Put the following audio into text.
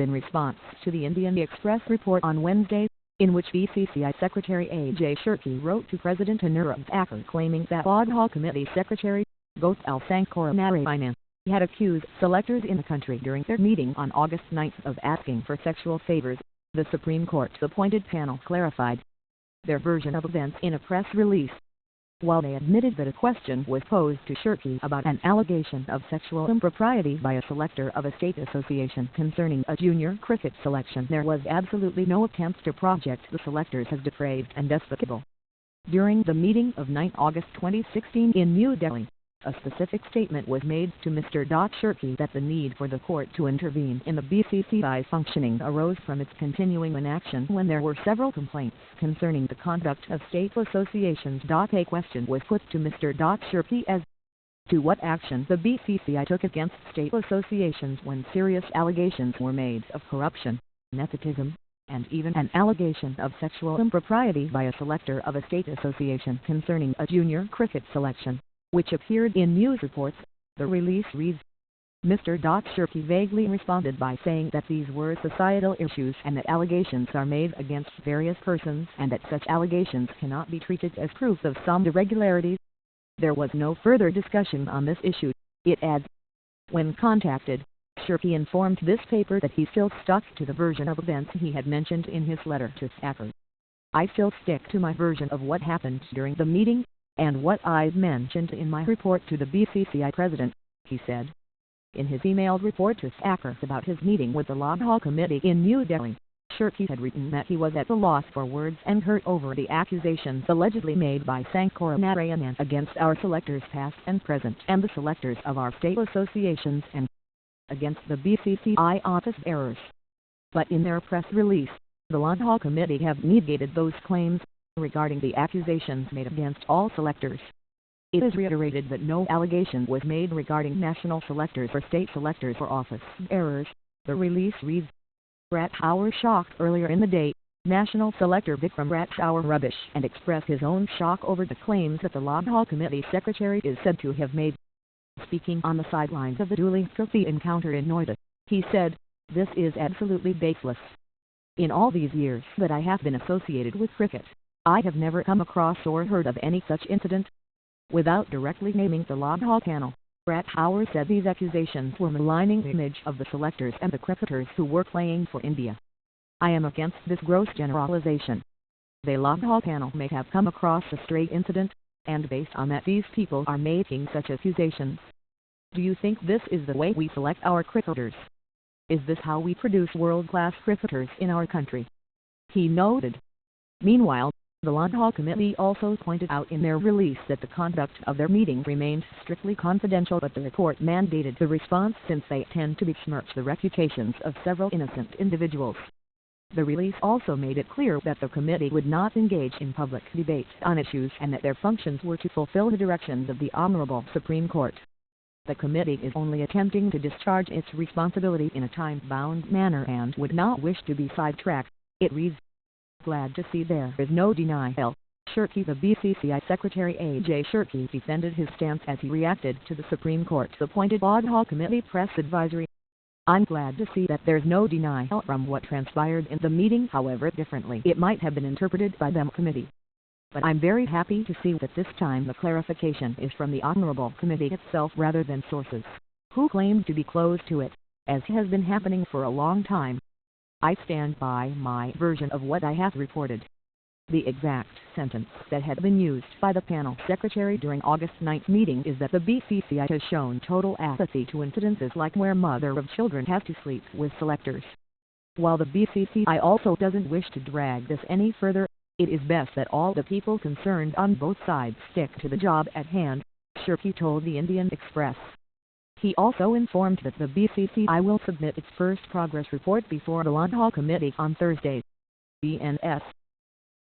in response to the Indian Express report on Wednesday, in which BCCI Secretary A.J. Shirky wrote to President Depraved claiming that Lodha Committee Secretary, Gopal Narayanan, had accused selectors in the country during their meeting on August 9 of asking for sexual favors. The Supreme Court's appointed panel clarified their version of events in a press release. While they admitted that a question was posed to Shirky about an allegation of sexual impropriety by a selector of a state association concerning a junior cricket selection, there was absolutely no attempt to project the selectors as depraved and despicable. During the meeting of 9 August 2016 in New Delhi, a specific statement was made to Mr. Shirky that the need for the court to intervene in the BCCI's functioning arose from its continuing inaction when there were several complaints concerning the conduct of state associations. A question was put to Mr. Shirky as to what action the BCCI took against state associations when serious allegations were made of corruption, nepotism, and even an allegation of sexual impropriety by a selector of a state association concerning a junior cricket selection, which appeared in news reports. The release reads, Mr. Shirky vaguely responded by saying that these were societal issues and that allegations are made against various persons and that such allegations cannot be treated as proof of some irregularities. There was no further discussion on this issue, it adds. When contacted, Shirky informed this paper that he still stuck to the version of events he had mentioned in his letter to Thacker. I still stick to my version of what happened during the meeting, and what I've mentioned in my report to the BCCI president, he said. In his emailed report to Thacker about his meeting with the Lodha Committee in New Delhi, Shirky had written that he was at a loss for words and hurt over the accusations allegedly made by Narayanan against our selectors past and present and the selectors of our state associations and against the BCCI office bearers. But in their press release, the Lodha Committee have negated those claims regarding the accusations made against all selectors. It is reiterated that no allegation was made regarding national selectors or state selectors or office bearers. The release reads, Rathore shocked earlier in the day, national selector Vikram Rathore rubbish and expressed his own shock over the claims that the Lodha Committee Secretary is said to have made. Speaking on the sidelines of the dueling trophy encounter in Lodha, he said, This is absolutely baseless. In all these years that I have been associated with cricket, I have never come across or heard of any such incident. Without directly naming the Lodha panel, Rathore said these accusations were maligning the image of the selectors and the cricketers who were playing for India. I am against this gross generalization. The Lodha panel may have come across a stray incident, and based on that these people are making such accusations. Do you think this is the way we select our cricketers? Is this how we produce world-class cricketers in our country? He noted. Meanwhile, the Lodha Committee also pointed out in their release that the conduct of their meeting remained strictly confidential, but the report mandated the response since they tend to besmirch the reputations of several innocent individuals. The release also made it clear that the committee would not engage in public debate on issues and that their functions were to fulfill the directions of the Honorable Supreme Court. The committee is only attempting to discharge its responsibility in a time-bound manner and would not wish to be sidetracked, it reads. Glad to see there is no denial. Shirky. The BCCI Secretary A.J. Shirky defended his stance as he reacted to the Supreme Court's appointed Lodha Committee press advisory. I'm glad to see that there's no denial from what transpired in the meeting, however differently it might have been interpreted by the committee. But I'm very happy to see that this time the clarification is from the Honorable Committee itself rather than sources who claim to be close to it, as has been happening for a long time. I stand by my version of what I have reported. The exact sentence that had been used by the panel secretary during August 9 meeting is that the BCCI has shown total apathy to incidences like where mother of children have to sleep with selectors. While the BCCI also doesn't wish to drag this any further, it is best that all the people concerned on both sides stick to the job at hand, Shirky told the Indian Express. He also informed that the BCCI will submit its first progress report before the Lodha Committee on Thursday. BNS